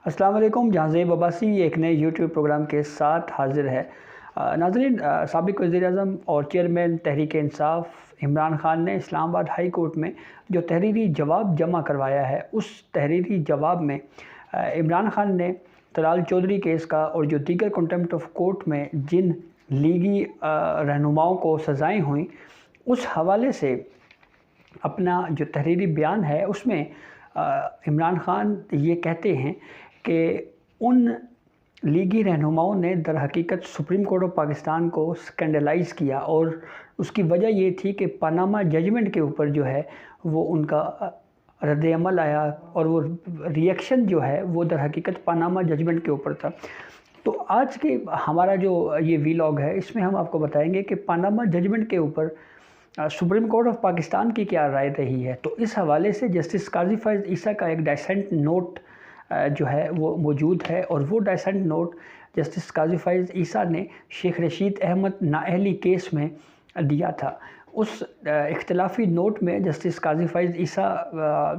अस्सलाम वालेकुम। जहांज़ेब अब्बासी एक नए यूट्यूब प्रोग्राम के साथ हाजिर है। नाज़रीन, साबिक़ वज़ीर-ए-आज़म और चेयरमैन तहरीक इंसाफ इमरान खान ने इस्लामाबाद हाई कोर्ट में जो तहरीरी जवाब जमा करवाया है, उस तहरीरी जवाब में इमरान खान ने तलाल चौधरी केस का और जो दीगर कंटेम्प्ट ऑफ कोर्ट में जिन लीगी रहनुमाओं को सज़ाएँ हुई, उस हवाले से अपना जो तहरीरी बयान है उसमें इमरान खान ये कहते हैं कि उन लीगी रहनुमाओं ने दर हकीकत सुप्रीम कोर्ट ऑफ पाकिस्तान को स्कैंडलाइज़ किया और उसकी वजह ये थी कि पनामा जजमेंट के ऊपर जो है वो उनका रद्द-ए-अमल आया और वो रिएक्शन जो है वो दर हकीकत पनामा जजमेंट के ऊपर था। तो आज के हमारा जो ये वीलॉग है इसमें हम आपको बताएंगे कि पनामा जजमेंट के ऊपर सुप्रीम कोर्ट ऑफ पाकिस्तान की क्या राय रही है। तो इस हवाले से जस्टिस काजी फैज़ ईसा का एक डाइसेंट नोट जो है वो मौजूद है और वो डाइसेंट नोट जस्टिस काजी फैज़ ईसा ने शेख रशीद अहमद नाअहली केस में दिया था। उस इख्तिलाफी नोट में जस्टिस काजी फैज़ ईसा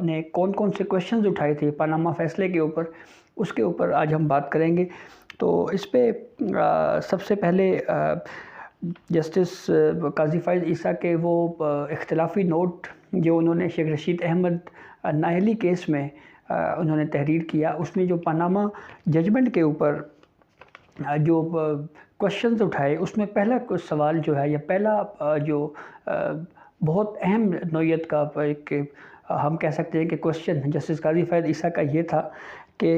ने कौन कौन से क्वेश्चंस उठाए थे पनामा फैसले के ऊपर, उसके ऊपर आज हम बात करेंगे। तो इस पे सबसे पहले जस्टिस काजी फैज़ ईसा के वो इख्तिलाफी नोट जो उन्होंने शेख रशीद अहमद नाअहली केस में उन्होंने तहरीर किया, उसमें जो पनामा जजमेंट के ऊपर जो क्वेश्चंस उठाए, उसमें पहला सवाल जो है या पहला जो बहुत अहम नौइयत का एक हम कह सकते हैं कि क्वेश्चन जस्टिस काजी फैज़ ईसा का ये था कि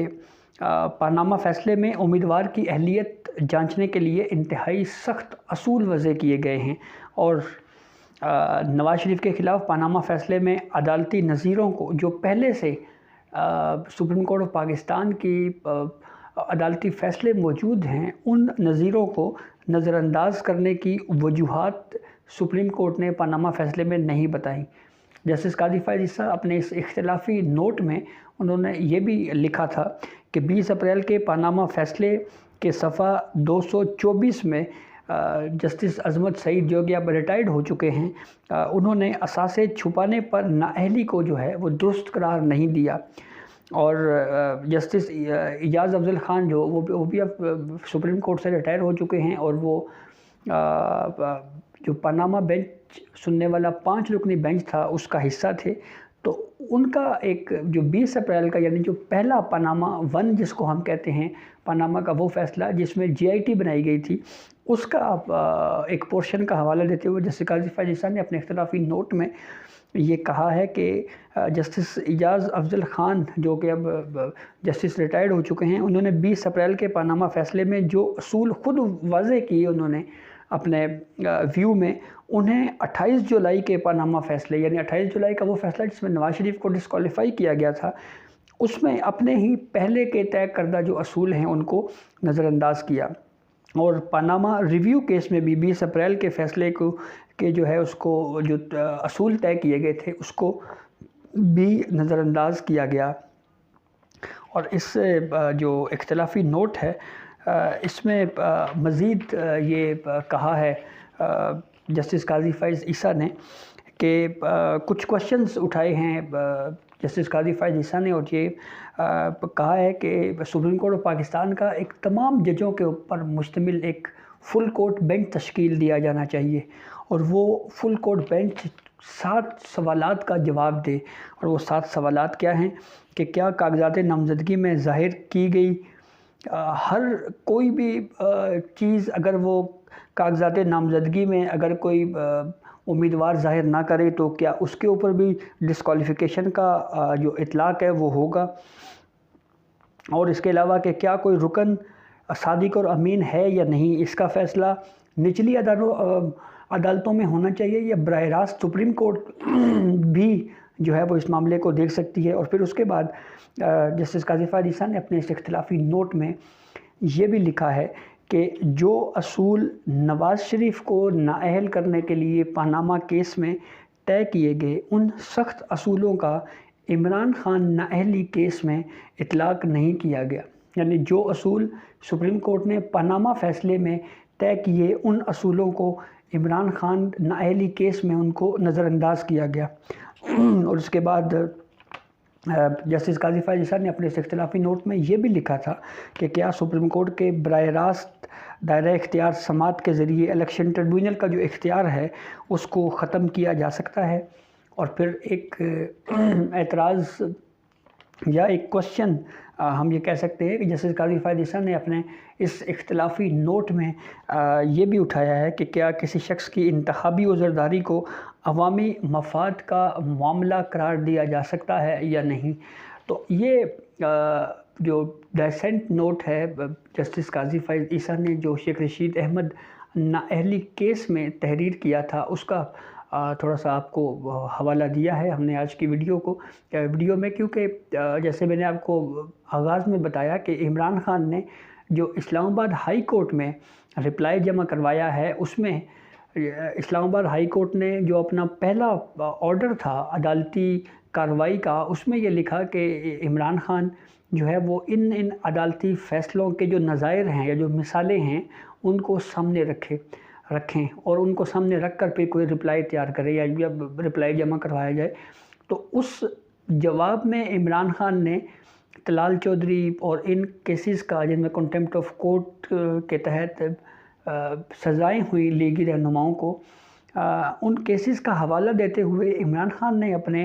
पनामा फ़ैसले में उम्मीदवार की अहलियत जांचने के लिए इंतहाई सख्त असूल वज़े किए गए हैं और नवाज़ शरीफ के ख़िलाफ़ पनामा फ़ैसले में अदालती नज़ीरों को जो पहले से सुप्रीम कोर्ट ऑफ पाकिस्तान की अदालती फ़ैसले मौजूद हैं, उन नज़ीरों को नज़रअंदाज करने की वजूहात सुप्रीम कोर्ट ने पनामा फ़ैसले में नहीं बताई। जस्टिस काजी फैज़ ईसा अपने इस इख्तिलाफी नोट में उन्होंने ये भी लिखा था कि 20 अप्रैल के पनामा फ़ैसले के सफ़ा 224 में जस्टिस अज़मत सईद जो कि अब रिटायर्ड हो चुके हैं, उन्होंने असासे छुपाने पर नाअहली को जो है वो दुरुस्त करार नहीं दिया और जस्टिस इजाज़ अफ़ज़ल ख़ान जो वो भी अब सुप्रीम कोर्ट से रिटायर हो चुके हैं और वो जो पनामा बेंच सुनने वाला 5 रुकनी बेंच था उसका हिस्सा थे। तो उनका एक जो 20 अप्रैल का यानी जो पहला पनामा 1 जिसको हम कहते हैं, पनामा का वो फ़ैसला जिसमें GIT बनाई गई थी, उसका एक पोर्शन का हवाला देते हुए जस्टिस काजी फैज़ ईसा ने अपने इख्तिलाफी नोट में ये कहा है कि जस्टिस इजाज़ अफ़ज़ल ख़ान जो कि अब जस्टिस रिटायर्ड हो चुके हैं, उन्होंने 20 अप्रैल के पनामा फ़ैसले में जो असूल ख़ुद वाज़े किए उन्होंने अपने व्यू में, उन्हें 28 जुलाई के पनामा फ़ैसले यानी 28 जुलाई का वो फ़ैसला जिसमें नवाज़ शरीफ को डिस्क्वालीफाई किया गया था, उसमें अपने ही पहले के तय करदा जो असूल हैं उनको नज़रअंदाज किया और पनामा रिव्यू केस में भी 20 अप्रैल के फ़ैसले को के जो है उसको जो असूल तय किए गए थे उसको भी नज़रअंदाज किया गया। और इस जो इख्तिलाफी नोट है इसमें मज़ीद ये कहा है जस्टिस काजी फैज़ ईसा ने कि कुछ क्वेश्चंस उठाए हैं जस्टिस काजी फैज़ ईसा ने और ये कहा है कि सुप्रीम कोर्ट ऑफ पाकिस्तान का एक तमाम जजों के ऊपर मुश्तमिल एक फुल कोर्ट बेंच तश्कील दिया जाना चाहिए और वो फुल कोर्ट बेंच 7 सवालात का जवाब दे। और वो 7 सवालात क्या हैं कि क्या कागज़ात नामज़दगी में ज़ाहिर की गई हर कोई भी चीज़ अगर वो कागज़ात नामज़दगी में अगर कोई उम्मीदवार ज़ाहिर ना करे तो क्या उसके ऊपर भी डिस्क्वालिफ़िकेशन का जो इतलाक़ है वो होगा। और इसके अलावा कि क्या कोई रुकन सादिक और अमीन है या नहीं, इसका फ़ैसला निचली अदालतों में होना चाहिए या बराह रास्त सुप्रीम कोर्ट भी जो है वो इस मामले को देख सकती है। और फिर उसके बाद जस्टिस काजी फैज़ ईसा ने अपने इस इख्तिलाफी नोट में ये भी लिखा है कि जो असूल नवाज़ शरीफ को नाअहल करने के लिए पनामा केस में तय किए गए, उन सख्त असूलों का इमरान खान नाअहली केस में इतलाक़ नहीं किया गया। यानी जो असूल सुप्रीम कोर्ट ने पनामा फ़ैसले में तय किए, उन असूलों को इमरान खान नाअहली केस में उनको नज़रअंदाज किया गया। और उसके बाद जस्टिस काजी फैज़ ईसा ने अपने इस इख्तिलाफी नोट में ये भी लिखा था कि क्या सुप्रीम कोर्ट के बराह रास्त दायरा इख्तियार समात के ज़रिए इलेक्शन ट्रिब्यूनल का जो इख्तियार है उसको ख़त्म किया जा सकता है। और फिर एक एतराज़ या एक क्वेश्चन हम ये कह सकते हैं कि जस्टिस काजी फैज़ ईसा ने अपने इस इख्तिलाफी नोट में ये भी उठाया है कि क्या किसी शख्स की इंतखाबी उज़रदारी को अवामी मफाद का मामला करार दिया जा सकता है या नहीं। तो ये जो डाइसेंट नोट है जस्टिस काजी फैज़ ईसा ने जो शेख रशीद अहमद नाअहली केस में तहरीर किया था उसका थोड़ा सा आपको हवाला दिया है हमने आज की वीडियो में, क्योंकि जैसे मैंने आपको आगाज़ में बताया कि इमरान खान ने जो इस्लामाबाद हाई कोर्ट में रिप्लाई जमा करवाया है उसमें इस्लामाबाद हाई कोर्ट ने जो अपना पहला ऑर्डर था अदालती कार्रवाई का उसमें ये लिखा कि इमरान खान जो है वो इन अदालती फ़ैसलों के जो नज़ायर हैं या जो मिसालें हैं उनको सामने रखें और उनको सामने रख कर फिर कोई रिप्लाई तैयार करे या रिप्लाई जमा करवाया जाए। तो उस जवाब में इमरान खान ने तलाल चौधरी और इन केसेस का जिनमें कंटेम्प्ट ऑफ कोर्ट के तहत सज़ाएं हुई लीगी रहनुमाओं को, उन केसेस का हवाला देते हुए इमरान खान ने अपने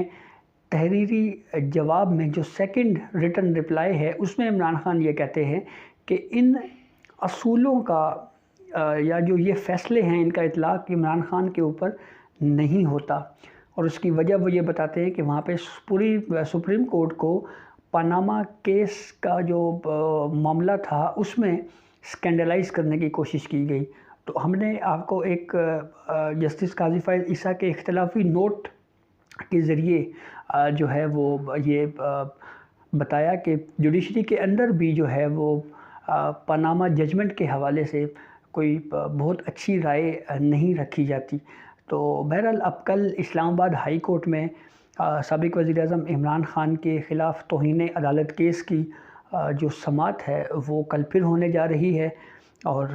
तहरीरी जवाब में जो सेकंड रिटन रिप्लाई है उसमें इमरान खान ये कहते हैं कि इन असूलों का या जो ये फ़ैसले हैं इनका इतलाक़ इमरान खान के ऊपर नहीं होता। और उसकी वजह वो ये बताते हैं कि वहाँ पे पूरी सुप्रीम कोर्ट को पनामा केस का जो मामला था उसमें स्कैंडलाइज़ करने की कोशिश की गई। तो हमने आपको एक जस्टिस काजी फैज़ ईसा के इख्तिलाफी नोट के ज़रिए जो है वो ये बताया कि जुडिशरी के अंदर भी जो है वो पनामा जजमेंट के हवाले से कोई बहुत अच्छी राय नहीं रखी जाती। तो बहरहाल अब कल इस्लामाबाद हाई कोर्ट में साबिक़ वज़ीर-ए-आज़म इमरान खान के ख़िलाफ़ तौहीन अदालत केस की जो समात है वो कल फिर होने जा रही है और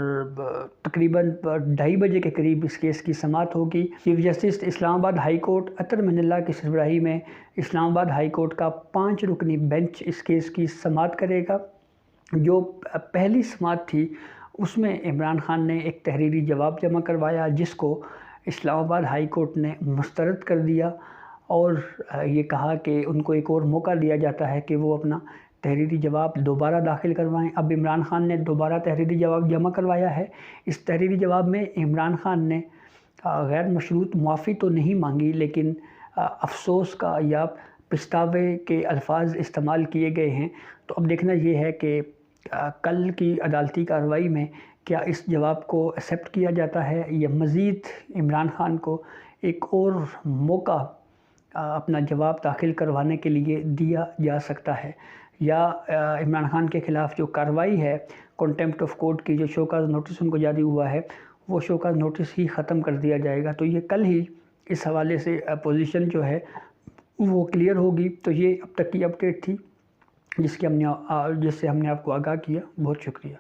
तकरीबन 2:30 बजे के करीब इस केस की समात होगी। Chief justice Islamabad high court Athar Minallah की सरबराही में इस्लामाबाद हाई कोर्ट का 5 रुकनी बेंच इस केस की समात करेगा। जो पहली समात थी उसमें इमरान खान ने एक तहरीरी जवाब जमा करवाया जिसको इस्लामाबाद हाई कोर्ट ने मुस्तरद कर दिया और ये कहा कि उनको एक और मौका दिया जाता है कि वो अपना तहरीरी जवाब दोबारा दाखिल करवाएं। अब इमरान खान ने दोबारा तहरीरी जवाब जमा करवाया है। इस तहरीरी जवाब में इमरान खान ने गैर मशरूत मुआफ़ी तो नहीं मांगी लेकिन अफसोस का या पछतावे के अल्फाज इस्तेमाल किए गए हैं। तो अब देखना ये है कि कल की अदालती कार्रवाई में क्या इस जवाब को एक्सेप्ट किया जाता है या मज़ीद इमरान खान को एक और मौका अपना जवाब दाखिल करवाने के लिए दिया जा सकता है, या इमरान खान के ख़िलाफ़ जो कार्रवाई है कंटेम्प्ट ऑफ कोर्ट की जो शोकाज़ नोटिस उनको जारी हुआ है वो शोकाज़ नोटिस ही ख़त्म कर दिया जाएगा। तो ये कल ही इस हवाले से पोजीशन जो है वो क्लियर होगी। तो ये अब तक की अपडेट थी जिससे हमने आपको आगाह किया। बहुत शुक्रिया।